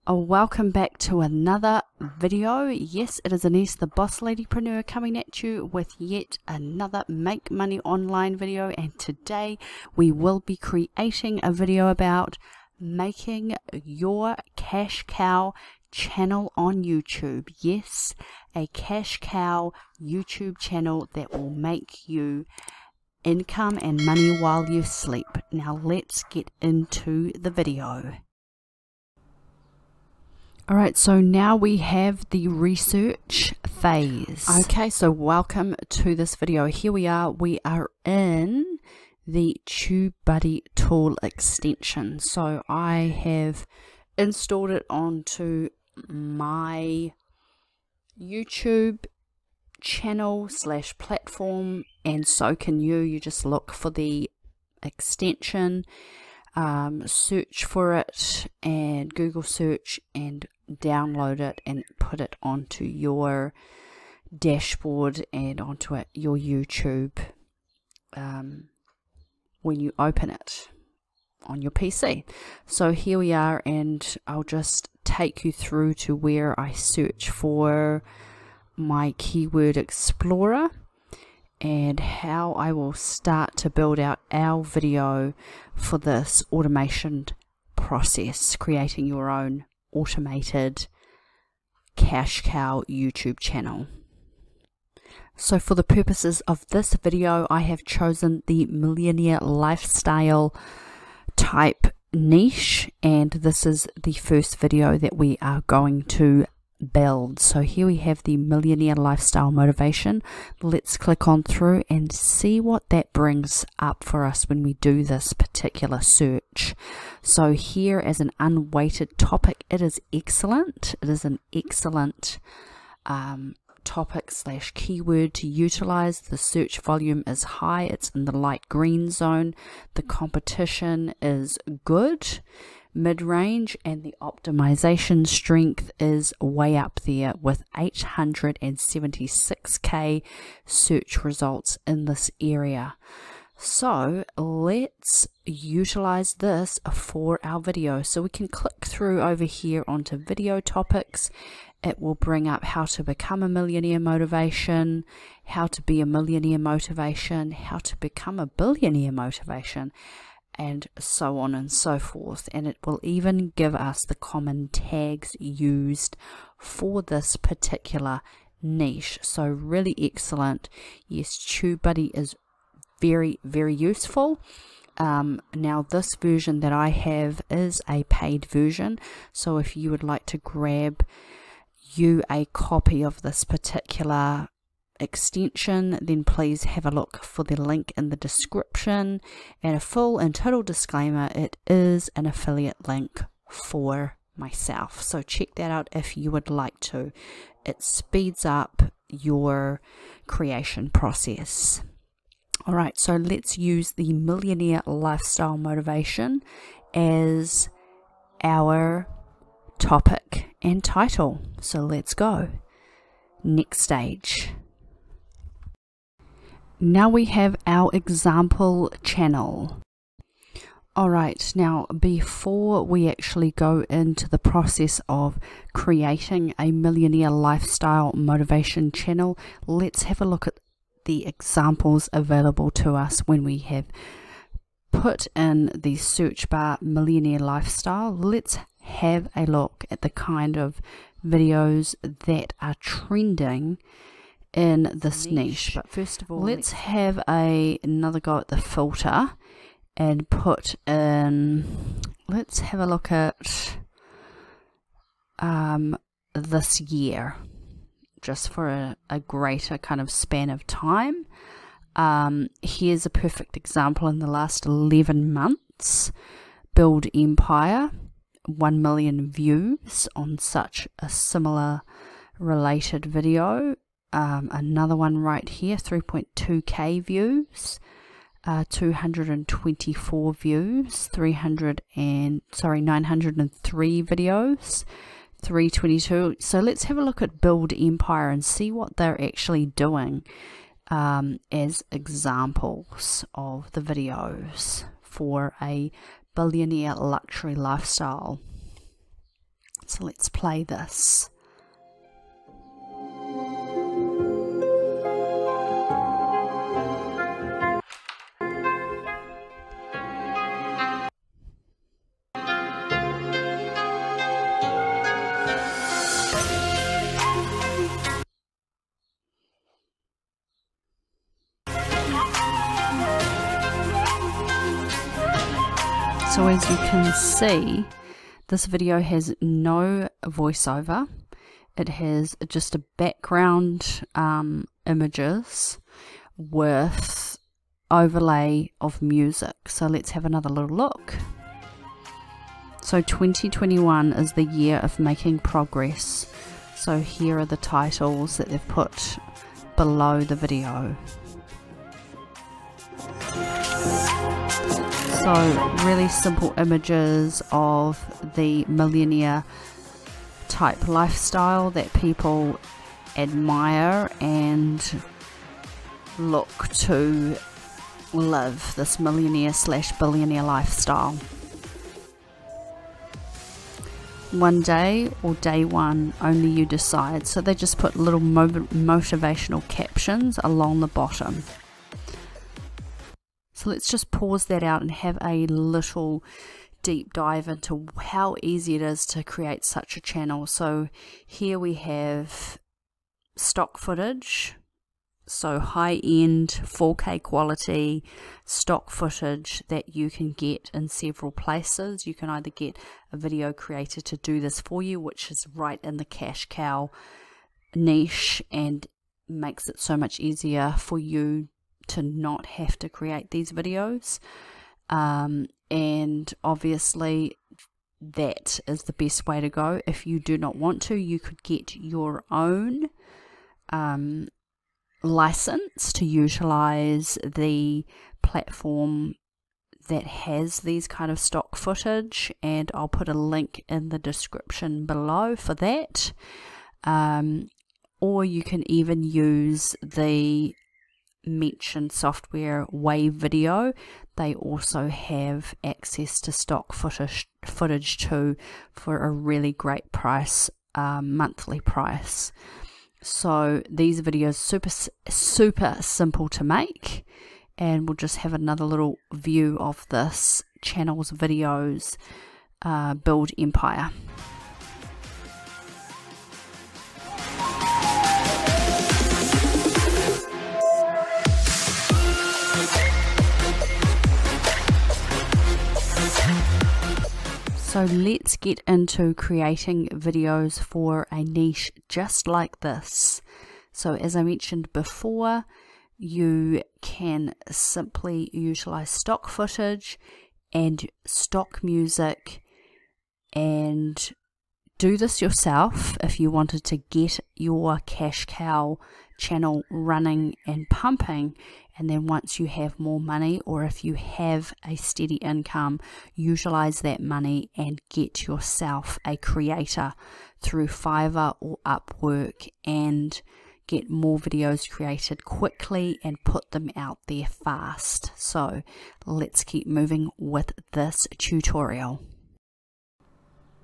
Welcome back to another video. Yes, it is Anise, the boss ladypreneur, coming at you with yet another make money online video, and today we will be creating a video about making your cash cow channel on YouTube. Yes, a cash cow YouTube channel that will make you income and money while you sleep. Now let's get into the video. Alright, so now we have the research phase. Okay, so welcome to this video. Here we are in the TubeBuddy tool extension. So I have installed it onto my YouTube channel / platform, and so can you. You just look for the extension, search for it and Google search and download it and put it onto your dashboard and onto your YouTube when you open it on your PC. So here we are, and I'll just take you through to where I search for my keyword explorer and how I will start to build out our video for this automation process, creating your own automated cash cow YouTube channel. So for the purposes of this video, I have chosen the millionaire lifestyle type niche, and this is the first video that we are going to build. So here we have the millionaire lifestyle motivation. Let's click on through and see what that brings up for us when we do this particular search. So here, as an unweighted topic, it is excellent. It is an excellent topic / keyword to utilize. The search volume is high. It's in the light green zone. The competition is good, mid-range, and the optimization strength is way up there with 876k search results in this area. So let's utilize this for our video. So we can click through over here onto video topics. It will bring up how to become a millionaire motivation, how to be a millionaire motivation, how to become a billionaire motivation, and so on and so forth. And it will even give us the common tags used for this particular niche. So really excellent. Yes, TubeBuddy is very, very useful. Now this version that I have is a paid version, so if you would like to grab you a copy of this particular extension, then please have a look for the link in the description. And a full and total disclaimer, it is an affiliate link for myself, so check that out if you would like to. It speeds up your creation process. Alright, so let's use the millionaire lifestyle motivation as our topic and title. So let's go. Next stage. Now we have our example channel. Alright, now before we actually go into the process of creating a millionaire lifestyle motivation channel, let's have a look at the examples available to us when we have put in the search bar millionaire lifestyle. Let's have a look at the kind of videos that are trending in this niche. But first of all, let's have another go at the filter and put in, let's have a look at this year, just for a greater kind of span of time. Here's a perfect example in the last 11 months. Build Empire, 1 million views on such a similar related video. Another one right here, 3.2k views, 224 views, 903 videos, 322. So let's have a look at Build Empire and see what they're actually doing as examples of the videos for a billionaire luxury lifestyle. So let's play this. So as you can see, this video has no voiceover. It has just a background images with overlay of music. So let's have another little look. So 2021 is the year of making progress. So here are the titles that they've put below the video. So really simple images of the millionaire type lifestyle that people admire and look to live, this millionaire/billionaire lifestyle. One day or day one, only you decide. So they just put little motivational captions along the bottom. So let's just pause that out and have a little deep dive into how easy it is to create such a channel. So here we have stock footage, so high-end 4K quality stock footage that you can get in several places. You can either get a video creator to do this for you, which is right in the cash cow niche and makes it so much easier for you to not have to create these videos, and obviously that is the best way to go. If you do not want to, you could get your own license to utilize the platform that has these kind of stock footage, and I'll put a link in the description below for that. Or you can even use the mentioned software wave.video. They also have access to stock footage too for a really great price, monthly price. So these videos super simple to make, and we'll just have another little view of this channel's videos build empire. So let's get into creating videos for a niche just like this. So as I mentioned before, you can simply utilize stock footage and stock music and do this yourself if you wanted to get your cash cow channel running and pumping. And then once you have more money, or if you have a steady income, utilize that money and get yourself a creator through Fiverr or Upwork and get more videos created quickly and put them out there fast. So let's keep moving with this tutorial.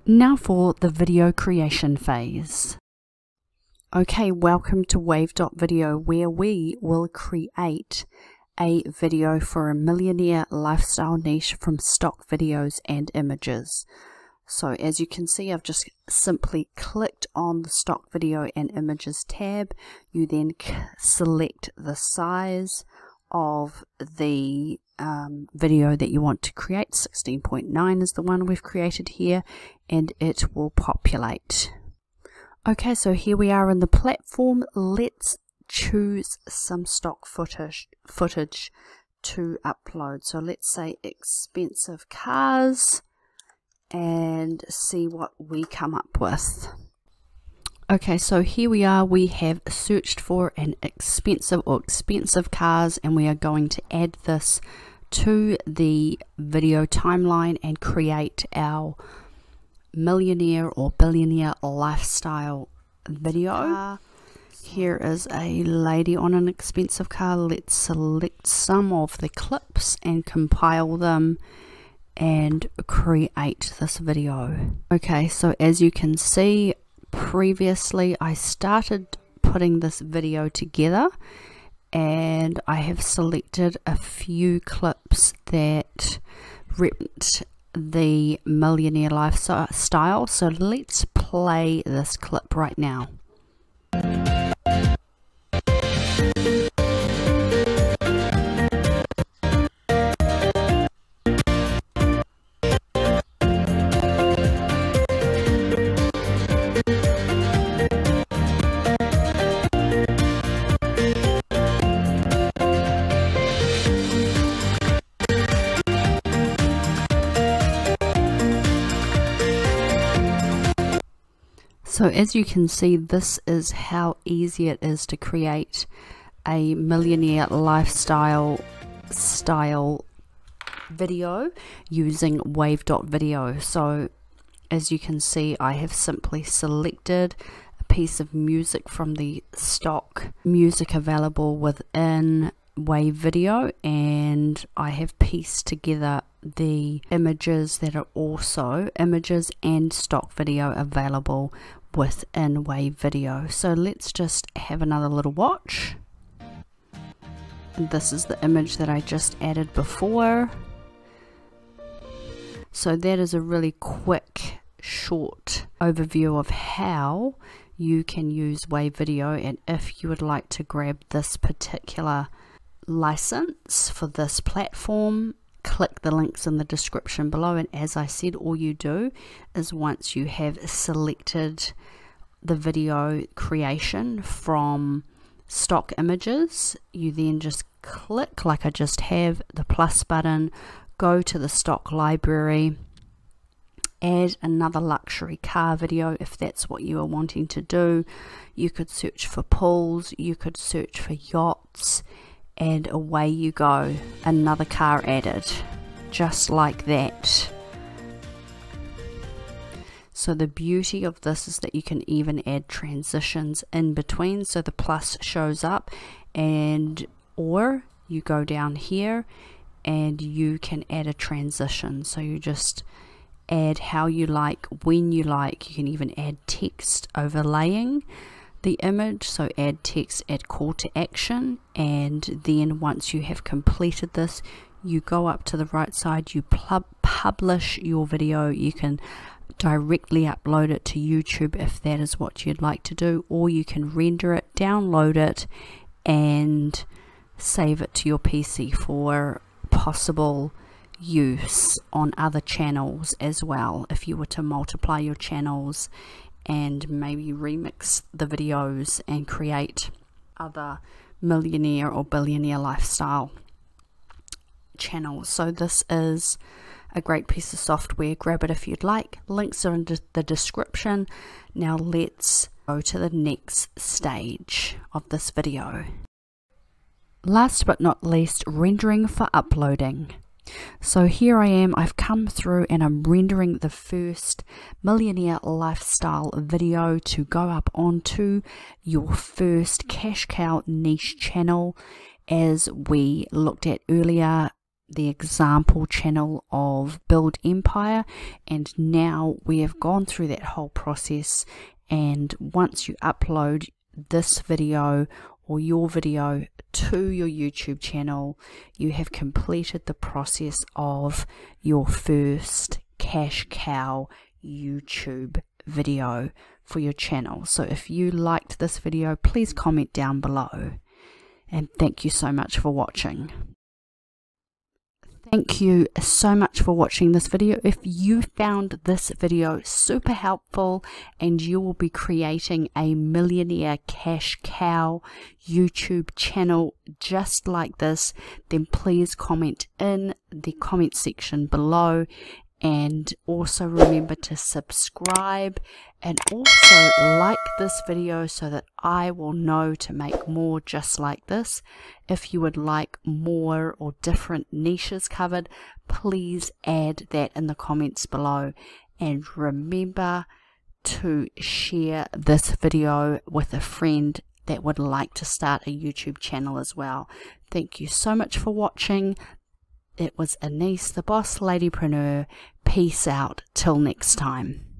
Now for the video creation phase. Okay, welcome to wave.video, where we will create a video for a millionaire lifestyle niche from stock videos and images. So as you can see, I've just simply clicked on the stock video and images tab. You then select the size of the video that you want to create. 16.9 is the one we've created here, and it will populate. Okay, so here we are in the platform. Let's choose some stock footage to upload. So let's say expensive cars and see what we come up with. Okay, so here we are. We have searched for an expensive cars, and we are going to add this to the video timeline and create our millionaire or billionaire lifestyle video. Here is a lady on an expensive car. Let's select some of the clips and compile them and create this video. Okay, so as you can see, previously I started putting this video together and I have selected a few clips that represent the millionaire lifestyle. So let's play this clip right now. So as you can see, this is how easy it is to create a millionaire lifestyle video using wave.video. So as you can see, I have simply selected a piece of music from the stock music available within wave video, and I have pieced together the images that are also images and stock video available within wave video. So let's just have another little watch. And this is the image that I just added before. So that is a really quick, short overview of how you can use wave video. And if you would like to grab this particular license for this platform, click the links in the description below. And as I said, all you do is once you have selected the video creation from stock images, you then just click, like I just have, the plus button, go to the stock library, add another luxury car video if that's what you are wanting to do. You could search for pools, you could search for yachts, and away you go, another car added, just like that. So the beauty of this is that you can even add transitions in between, so the plus shows up, and or you go down here and you can add a transition. So you just add how you like, when you like. You can even add text overlaying the image, so add text, add call to action, and then once you have completed this, you go up to the right side, you publish your video. You can directly upload it to YouTube if that is what you'd like to do, or you can render it, download it, and save it to your PC for possible use on other channels as well, if you were to multiply your channels and maybe remix the videos and create other millionaire or billionaire lifestyle channels. So this is a great piece of software. Grab it if you'd like. Links are in the description. Now let's go to the next stage of this video. Last but not least, rendering for uploading. So here I am, I've come through and I'm rendering the first millionaire lifestyle video to go up onto your first cash cow niche channel. As we looked at earlier, the example channel of Build Empire, and now we have gone through that whole process, and once you upload this video or your video to your YouTube channel, you have completed the process of your first cash cow YouTube video for your channel. So if you liked this video, please comment down below, and thank you so much for watching. Thank you so much for watching this video. If you found this video super helpful and you will be creating a millionaire cash cow YouTube channel just like this, then please comment in the comment section below, and also remember to subscribe and also like this video so that I will know to make more just like this. If you would like more or different niches covered, please add that in the comments below, and remember to share this video with a friend that would like to start a YouTube channel as well. Thank you so much for watching. it was Anise, the Boss Ladypreneur. Peace out till next time.